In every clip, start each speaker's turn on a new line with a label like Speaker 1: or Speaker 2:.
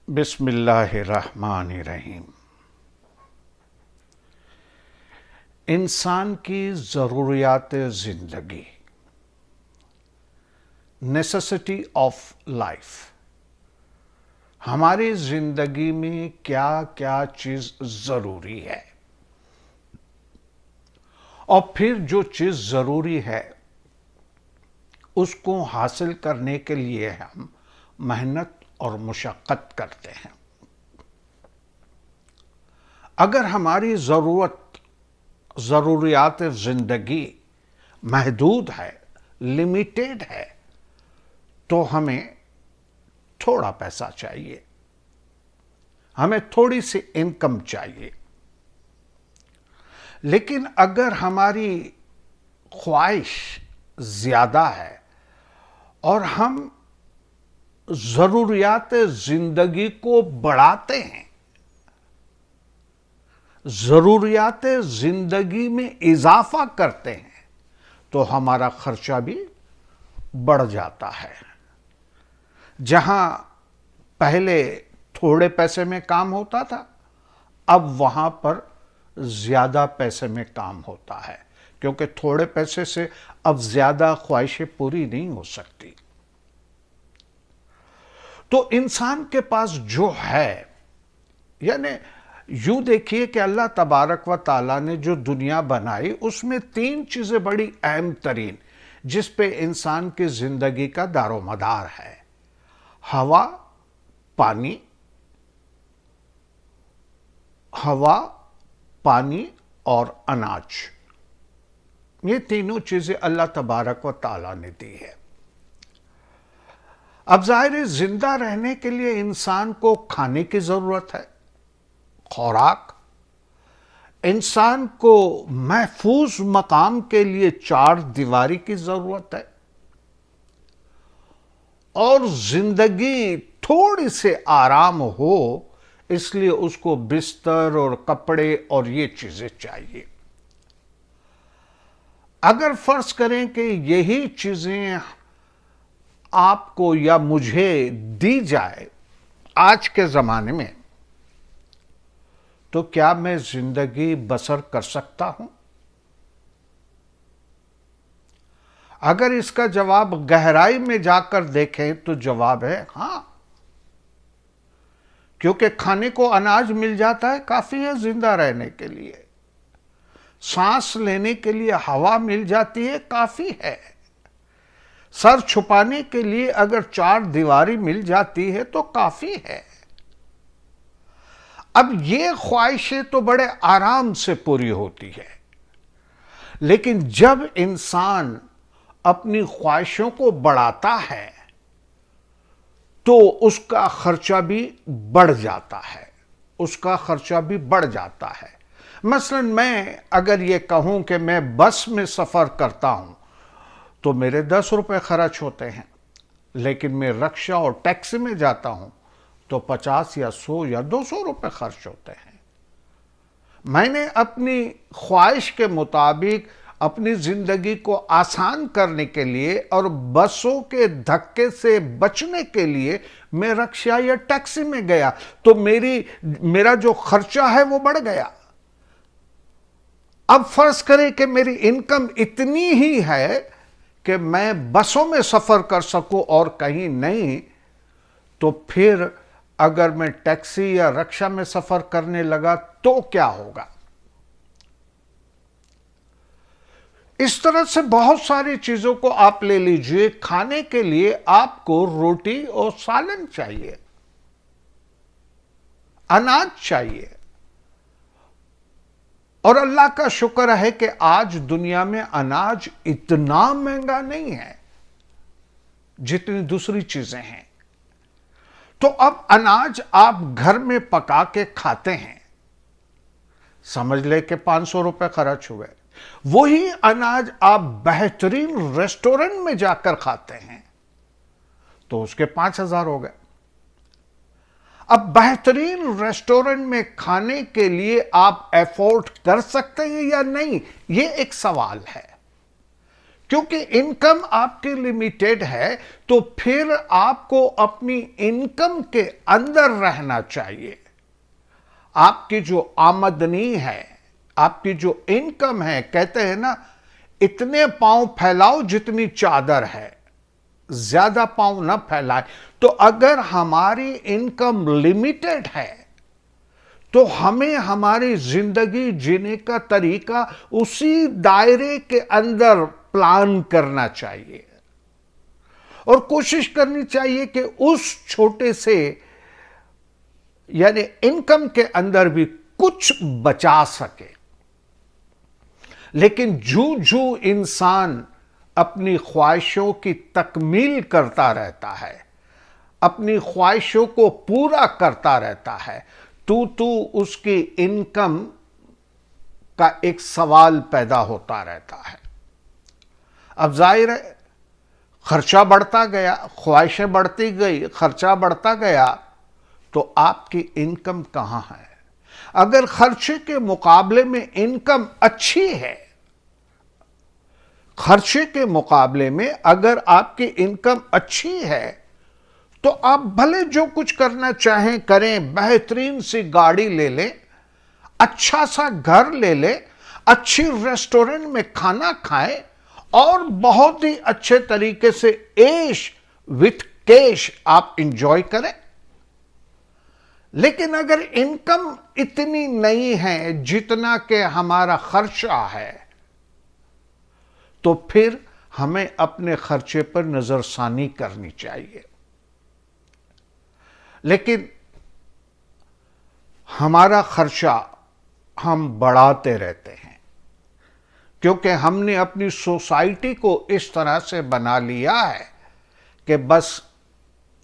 Speaker 1: बिस्मिल्लाहिर्रहमानिर्रहीम। इंसान की ज़रूरियात ज़िंदगी, नेसेसिटी ऑफ लाइफ, हमारी ज़िंदगी में क्या क्या चीज़ ज़रूरी है और फिर जो चीज़ ज़रूरी है उसको हासिल करने के लिए हम मेहनत और मुशक्क़त करते हैं। अगर हमारी ज़रूरियात ज़िंदगी महदूद है, लिमिटेड है, तो हमें थोड़ा पैसा चाहिए, हमें थोड़ी सी इनकम चाहिए। लेकिन अगर हमारी ख्वाहिश ज़्यादा है और हम ज़रूरियात ज़िंदगी को बढ़ाते हैं, ज़रूरियात ज़िंदगी में इजाफा करते हैं, तो हमारा खर्चा भी बढ़ जाता है। जहां पहले थोड़े पैसे में काम होता था, अब वहां पर ज़्यादा पैसे में काम होता है, क्योंकि थोड़े पैसे से अब ज़्यादा ख्वाहिशें पूरी नहीं हो सकती। तो इंसान के पास जो है, यानी यूं देखिए कि अल्लाह तबारक व ताला ने जो दुनिया बनाई उसमें तीन चीज़ें बड़ी अहम तरीन, जिस पे इंसान की ज़िंदगी का दारोमदार है: हवा, पानी, और अनाज। ये तीनों चीज़ें अल्लाह तबारक व ताला ने दी है। अब जाहिर है, जिंदा रहने के लिए इंसान को खाने की ज़रूरत है, खुराक। इंसान को महफूज मकाम के लिए चार दीवारी की ज़रूरत है, और जिंदगी थोड़ी से आराम हो इसलिए उसको बिस्तर और कपड़े और ये चीज़ें चाहिए। अगर फर्ज करें कि यही चीज़ें आपको या मुझे दी जाए आज के ज़माने में, तो क्या मैं जिंदगी बसर कर सकता हूं? अगर इसका जवाब गहराई में जाकर देखें तो जवाब है हां, क्योंकि खाने को अनाज मिल जाता है, काफी है जिंदा रहने के लिए। सांस लेने के लिए हवा मिल जाती है, काफी है। सर छुपाने के लिए अगर चार दीवारी मिल जाती है तो काफी है। अब ये ख्वाहिशें तो बड़े आराम से पूरी होती है, लेकिन जब इंसान अपनी ख्वाहिशों को बढ़ाता है तो उसका खर्चा भी बढ़ जाता है, उसका खर्चा भी बढ़ जाता है। मसलन मैं अगर ये कहूं कि मैं बस में सफ़र करता हूं तो मेरे 10 रुपये खर्च होते हैं, लेकिन मैं रिक्शा और टैक्सी में जाता हूं तो 50 या 100 या 200 रुपये खर्च होते हैं। मैंने अपनी ख्वाहिश के मुताबिक अपनी ज़िंदगी को आसान करने के लिए और बसों के धक्के से बचने के लिए मैं रिक्शा या टैक्सी में गया, तो मेरा जो खर्चा है वो बढ़ गया। अब फर्ज करें कि मेरी इनकम इतनी ही है कि मैं बसों में सफ़र कर सकूं और कहीं नहीं, तो फिर अगर मैं टैक्सी या रिक्शा में सफ़र करने लगा तो क्या होगा? इस तरह से बहुत सारी चीज़ों को आप ले लीजिए। खाने के लिए आपको रोटी और सालन चाहिए, अनाज चाहिए, और अल्लाह का शुक्र है कि आज दुनिया में अनाज इतना महंगा नहीं है जितनी दूसरी चीज़ें हैं। तो अब अनाज आप घर में पका के खाते हैं, समझ ले कि 500 रुपये खर्च हुए। वही अनाज आप बेहतरीन रेस्टोरेंट में जाकर खाते हैं तो उसके 5,000 हो गए। अब बेहतरीन रेस्टोरेंट में खाने के लिए आप एफोर्ड कर सकते हैं या नहीं, यह एक सवाल है, क्योंकि इनकम आपकी लिमिटेड है, तो फिर आपको अपनी इनकम के अंदर रहना चाहिए। आपकी जो आमदनी है, आपकी जो इनकम है, कहते हैं ना, इतने पांव फैलाओ जितनी चादर है, ज्यादा पांव ना फैलाए। तो अगर हमारी इनकम लिमिटेड है तो हमें हमारी जिंदगी जीने का तरीका उसी दायरे के अंदर प्लान करना चाहिए और कोशिश करनी चाहिए कि उस छोटे से यानी इनकम के अंदर भी कुछ बचा सके। लेकिन जो इंसान अपनी ख्वाहिशों की तकमील करता रहता है, अपनी ख्वाहिशों को पूरा करता रहता है, तो उसकी इनकम का एक सवाल पैदा होता रहता है। अब जाहिर है खर्चा बढ़ता गया, ख्वाहिशें बढ़ती गई, खर्चा बढ़ता गया, तो आपकी इनकम कहां है? अगर खर्चे के मुकाबले में इनकम अच्छी है, खर्चे के मुकाबले में अगर आपकी इनकम अच्छी है, तो आप भले जो कुछ करना चाहें करें, बेहतरीन सी गाड़ी ले लें, अच्छा सा घर ले लें, अच्छी रेस्टोरेंट में खाना खाएं और बहुत ही अच्छे तरीके से ऐश विथ कैश आप इंजॉय करें। लेकिन अगर इनकम इतनी नहीं है जितना कि हमारा खर्चा है, तो फिर हमें अपने खर्चे पर नजरसानी करनी चाहिए। लेकिन हमारा खर्चा हम बढ़ाते रहते हैं क्योंकि हमने अपनी सोसाइटी को इस तरह से बना लिया है कि बस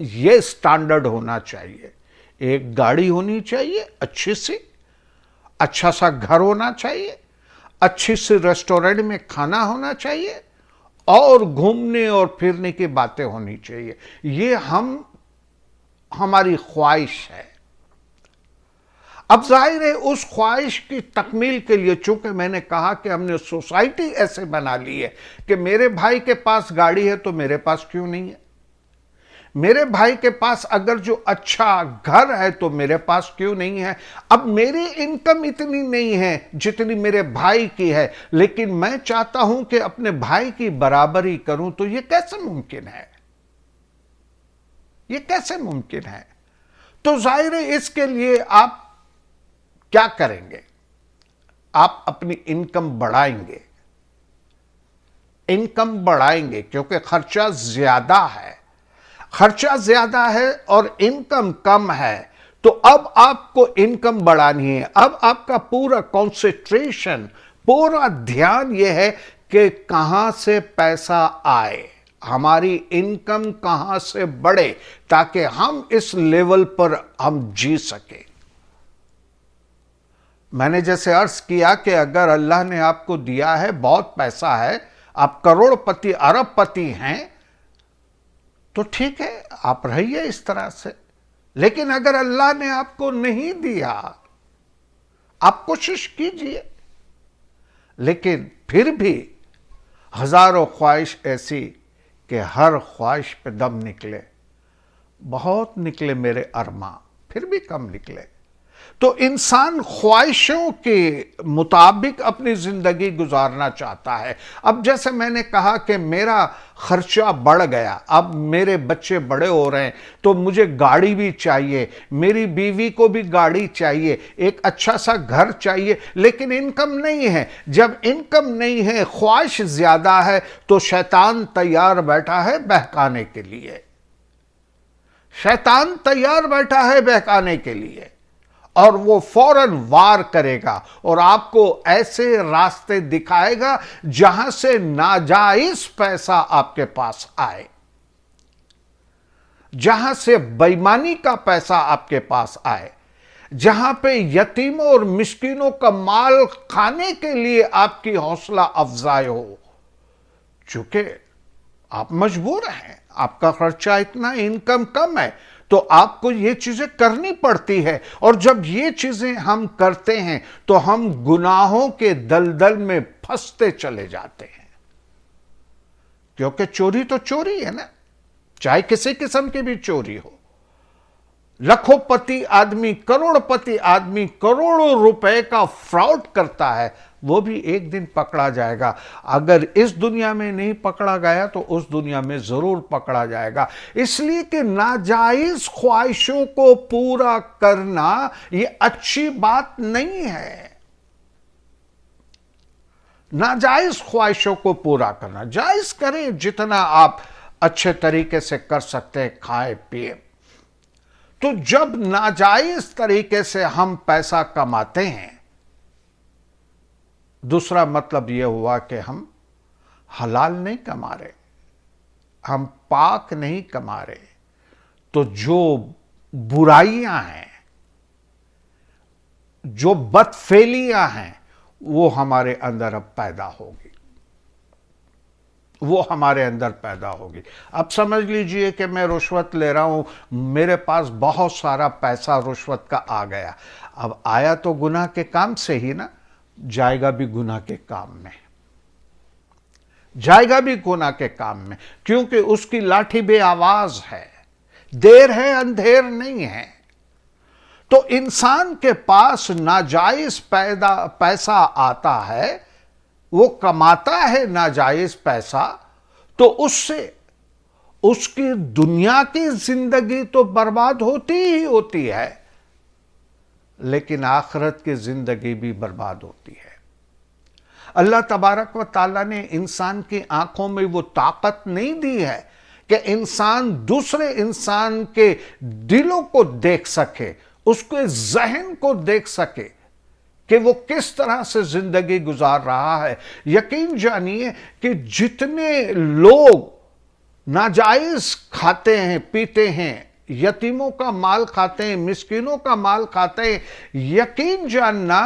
Speaker 1: ये स्टैंडर्ड होना चाहिए, एक गाड़ी होनी चाहिए अच्छी सी, अच्छा सा घर होना चाहिए, अच्छी सी रेस्टोरेंट में खाना होना चाहिए और घूमने और फिरने की बातें होनी चाहिए। ये हमारी ख्वाहिश है। अब जाहिर है उस ख्वाहिश की तकमील के लिए, चूंकि मैंने कहा कि हमने सोसाइटी ऐसे बना ली है कि मेरे भाई के पास गाड़ी है तो मेरे पास क्यों नहीं है, मेरे भाई के पास अगर जो अच्छा घर है तो मेरे पास क्यों नहीं है। अब मेरी इनकम इतनी नहीं है जितनी मेरे भाई की है, लेकिन मैं चाहता हूं कि अपने भाई की बराबरी करूं, तो यह कैसे मुमकिन है? यह कैसे मुमकिन है? तो जाहिर है इसके लिए आप क्या करेंगे? आप अपनी इनकम बढ़ाएंगे, इनकम बढ़ाएंगे क्योंकि खर्चा ज्यादा है, खर्चा ज्यादा है और इनकम कम है। तो अब आपको इनकम बढ़ानी है। अब आपका पूरा कॉन्सेंट्रेशन, पूरा ध्यान यह है कि कहां से पैसा आए, हमारी इनकम कहां से बढ़े, ताकि हम इस लेवल पर हम जी सके। मैंने जैसे अर्ज किया कि अगर अल्लाह ने आपको दिया है, बहुत पैसा है, आप करोड़पति अरबपति हैं, तो ठीक है, आप रहिए इस तरह से। लेकिन अगर अल्लाह ने आपको नहीं दिया, आप कोशिश कीजिए। लेकिन फिर भी हजारों ख्वाहिश ऐसी कि हर ख्वाहिश पे दम निकले, बहुत निकले मेरे अरमा, फिर भी कम निकले। तो इंसान ख्वाहिशों के मुताबिक अपनी जिंदगी गुजारना चाहता है। अब जैसे मैंने कहा कि मेरा खर्चा बढ़ गया, अब मेरे बच्चे बड़े हो रहे हैं, तो मुझे गाड़ी भी चाहिए, मेरी बीवी को भी गाड़ी चाहिए, एक अच्छा सा घर चाहिए, लेकिन इनकम नहीं है। जब इनकम नहीं है, ख्वाहिश ज्यादा है, तो शैतान तैयार बैठा है बहकाने के लिए। शैतान तैयार बैठा है बहकाने के लिए और वो फौरन वार करेगा और आपको ऐसे रास्ते दिखाएगा जहां से नाजायज पैसा आपके पास आए, जहां से बेईमानी का पैसा आपके पास आए, जहां पे यतीमों और मिस्कीनों का माल खाने के लिए आपकी हौसला अफजाई हो। चूंकि आप मजबूर हैं, आपका खर्चा इतना, इनकम कम है, तो आपको ये चीजें करनी पड़ती है। और जब ये चीजें हम करते हैं तो हम गुनाहों के दलदल में फंसते चले जाते हैं। क्योंकि चोरी तो चोरी है ना, चाहे किसी किस्म की भी चोरी हो। लखोपति आदमी, करोड़पति आदमी करोड़ों रुपए का फ्रॉड करता है, वो भी एक दिन पकड़ा जाएगा। अगर इस दुनिया में नहीं पकड़ा गया तो उस दुनिया में जरूर पकड़ा जाएगा। इसलिए कि नाजायज ख्वाहिशों को पूरा करना ये अच्छी बात नहीं है। नाजायज ख्वाहिशों को पूरा करना, जायज करें जितना आप अच्छे तरीके से कर सकते हैं, खाए पिए। तो जब नाजायज तरीके से हम पैसा कमाते हैं, दूसरा मतलब यह हुआ कि हम हलाल नहीं कमा रहे, हम पाक नहीं कमा रहे। तो जो बुराइयां हैं, जो बदफेलियां हैं, वो हमारे अंदर अब पैदा होगी, वो हमारे अंदर पैदा होगी। अब समझ लीजिए कि मैं रुश्वत ले रहा हूं, मेरे पास बहुत सारा पैसा रुश्वत का आ गया। अब आया तो गुनाह के काम से ही ना, जाएगा भी गुनाह के काम में, जाएगा भी गुनाह के काम में, क्योंकि उसकी लाठी बेआवाज है, देर है अंधेर नहीं है। तो इंसान के पास नाजायज पैसा आता है, वो कमाता है नाजायज पैसा, तो उससे उसकी दुनिया की जिंदगी तो बर्बाद होती ही होती है, लेकिन आखिरत की जिंदगी भी बर्बाद होती है। अल्लाह तबारक व तआला ने इंसान की आंखों में वो ताकत नहीं दी है कि इंसान दूसरे इंसान के दिलों को देख सके, उसके जहन को देख सके कि वो किस तरह से जिंदगी गुजार रहा है। यकीन जानिए कि जितने लोग नाजायज खाते हैं पीते हैं, यतीमों का माल खाते हैं, मिस्किनों का माल खाते हैं, यकीन जानना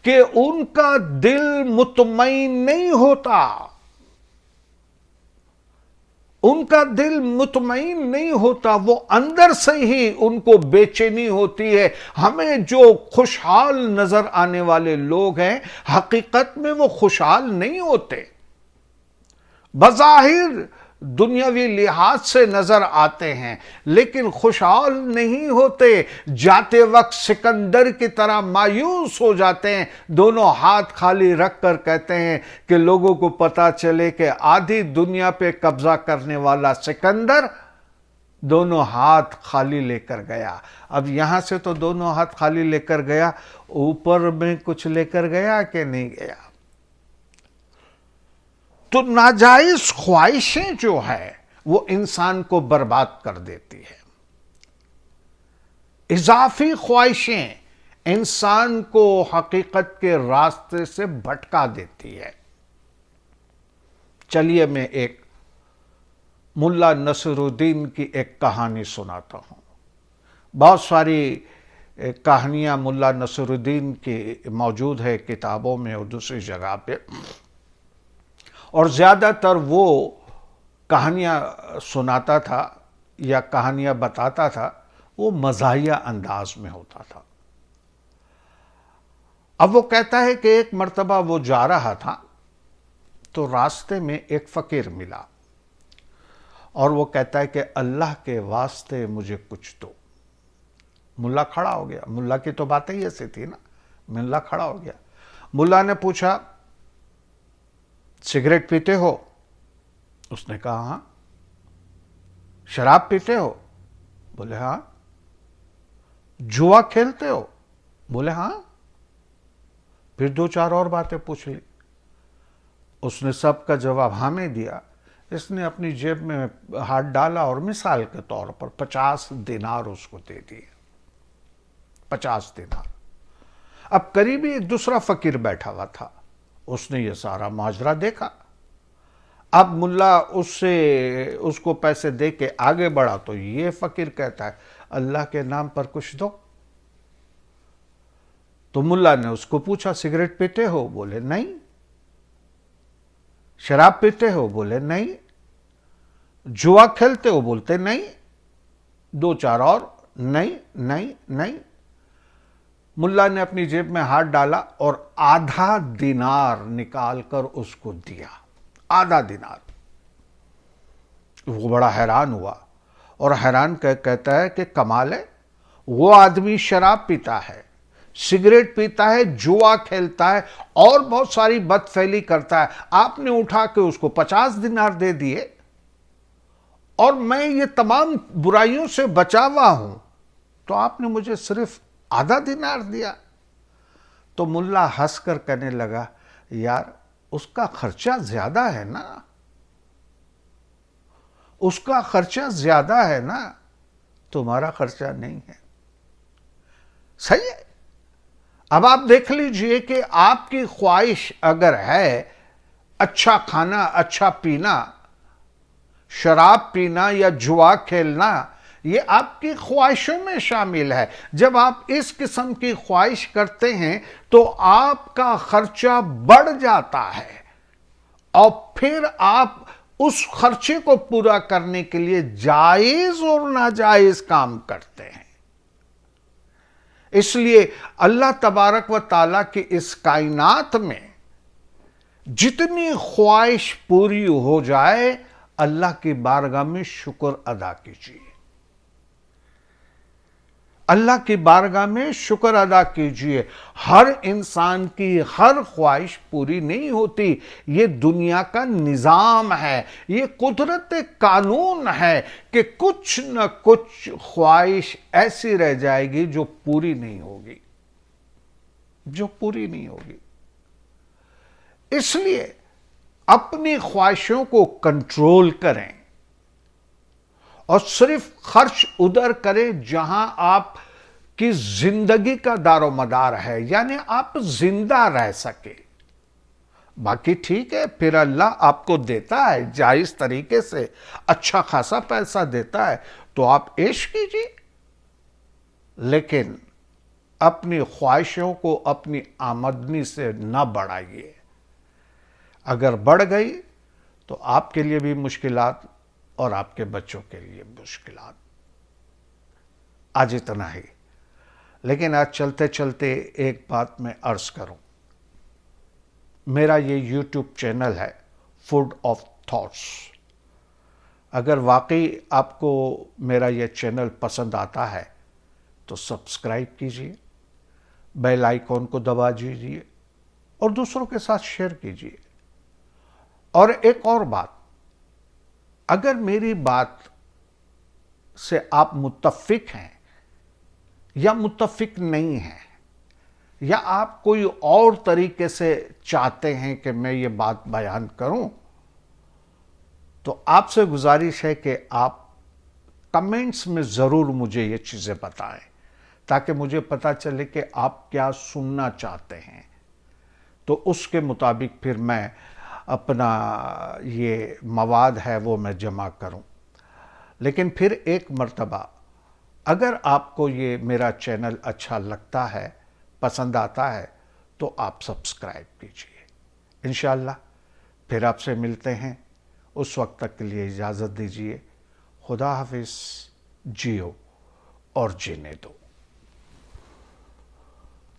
Speaker 1: कि उनका दिल मुतमईन नहीं होता, उनका दिल मुतमईन नहीं होता, वो अंदर से ही उनको बेचैनी होती है। हमें जो खुशहाल नजर आने वाले लोग हैं, हकीकत में वो खुशहाल नहीं होते, बज़ाहिर दुनियावी लिहाज से नजर आते हैं, लेकिन खुशहाल नहीं होते। जाते वक्त सिकंदर की तरह मायूस हो जाते हैं, दोनों हाथ खाली रखकर कहते हैं कि लोगों को पता चले कि आधी दुनिया पे कब्जा करने वाला सिकंदर दोनों हाथ खाली लेकर गया। अब यहां से तो दोनों हाथ खाली लेकर गया, ऊपर में कुछ लेकर गया कि नहीं गया। तो नाजायज ख्वाहिशें जो है वो इंसान को बर्बाद कर देती है। इजाफी ख्वाहिशें इंसान को हकीकत के रास्ते से भटका देती है। चलिए मैं एक मुल्ला नसरुद्दीन की एक कहानी सुनाता हूं। बहुत सारी कहानियां मुल्ला नसरुद्दीन की मौजूद है किताबों में और दूसरी जगह पे, और ज़्यादातर वो कहानियाँ सुनाता था या कहानियाँ बताता था, वो मज़ाहिया अंदाज में होता था। अब वो कहता है कि एक मर्तबा वो जा रहा था तो रास्ते में एक फ़कीर मिला, और वो कहता है कि अल्लाह के वास्ते मुझे कुछ दो। मुल्ला खड़ा हो गया, मुल्ला की तो बातें ही ऐसी थी ना, मुल्ला खड़ा हो गया। मुल्ला ने पूछा, सिगरेट पीते हो? उसने कहा हां। शराब पीते हो? बोले हां। जुआ खेलते हो? बोले हां। फिर दो चार और बातें पूछ ली, उसने सबका जवाब हां में दिया। इसने अपनी जेब में हाथ डाला और मिसाल के तौर पर 50 दिनार उसको दे दिए। 50 दिनार। अब करीबी एक दूसरा फकीर बैठा हुआ था, उसने ये सारा माजरा देखा। अब मुल्ला उसको पैसे दे के आगे बढ़ा तो ये फकीर कहता है, अल्लाह के नाम पर कुछ दो। तो मुल्ला ने उसको पूछा, सिगरेट पीते हो? बोले नहीं। शराब पीते हो? बोले नहीं। जुआ खेलते हो? बोलते नहीं। दो चार और, नहीं नहीं नहीं। मुल्ला ने अपनी जेब में हाथ डाला और आधा दिनार निकालकर उसको दिया। आधा दिनार। वो बड़ा हैरान हुआ और हैरान कहता है कि कमाल है, वो आदमी शराब पीता है, सिगरेट पीता है, जुआ खेलता है और बहुत सारी बदफैली करता है, आपने उठा के उसको 50 दिनार दे दिए और मैं ये तमाम बुराइयों से बचा हुआ हूं, तो आपने मुझे सिर्फ आधा दिनार दिया। तो मुल्ला हंसकर कहने लगा, यार उसका खर्चा ज्यादा है ना, उसका खर्चा ज्यादा है ना, तुम्हारा खर्चा नहीं है। सही है। अब आप देख लीजिए कि आपकी ख्वाहिश अगर है अच्छा खाना, अच्छा पीना, शराब पीना या जुआ खेलना, ये आपकी ख्वाहिशों में शामिल है। जब आप इस किस्म की ख्वाहिश करते हैं तो आपका खर्चा बढ़ जाता है और फिर आप उस खर्चे को पूरा करने के लिए जायज और नाजायज काम करते हैं। इसलिए अल्लाह तबारक व ताला की इस कायनात में जितनी ख्वाहिश पूरी हो जाए, अल्लाह की बारगाह में शुक्र अदा कीजिए, अल्लाह की बारगाह में शुक्र अदा कीजिए। हर इंसान की हर ख्वाहिश पूरी नहीं होती, ये दुनिया का निज़ाम है, ये कुदरत कानून है कि कुछ न कुछ ख्वाहिश ऐसी रह जाएगी जो पूरी नहीं होगी, जो पूरी नहीं होगी। इसलिए अपनी ख्वाहिशों को कंट्रोल करें और सिर्फ खर्च उधर करें जहां आप की जिंदगी का दारोमदार है, यानी आप जिंदा रह सके। बाकी ठीक है, फिर अल्लाह आपको देता है जायज तरीके से, अच्छा खासा पैसा देता है तो आप ऐश कीजिए, लेकिन अपनी ख्वाहिशों को अपनी आमदनी से न बढ़ाइए। अगर बढ़ गई तो आपके लिए भी मुश्किलात और आपके बच्चों के लिए मुश्किलात। आज इतना ही, लेकिन आज चलते चलते एक बात मैं अर्ज करूं। मेरा ये यूट्यूब चैनल है फूड ऑफ थॉट्स। अगर वाकई आपको मेरा ये चैनल पसंद आता है तो सब्सक्राइब कीजिए, बेल आइकॉन को दबा दीजिए और दूसरों के साथ शेयर कीजिए। और एक और बात, अगर मेरी बात से आप मुत्तफिक हैं या मुत्तफिक नहीं हैं, या आप कोई और तरीके से चाहते हैं कि मैं ये बात बयान करूं, तो आपसे गुजारिश है कि आप कमेंट्स में ज़रूर मुझे ये चीज़ें बताएं, ताकि मुझे पता चले कि आप क्या सुनना चाहते हैं, तो उसके मुताबिक फिर मैं अपना ये मवाद है वो मैं जमा करूं। लेकिन फिर एक मर्तबा, अगर आपको ये मेरा चैनल अच्छा लगता है, पसंद आता है, तो आप सब्सक्राइब कीजिए। इंशाअल्लाह फिर आपसे मिलते हैं, उस वक्त तक के लिए इजाज़त दीजिए। खुदा हाफिज़। जियो और जीने दो।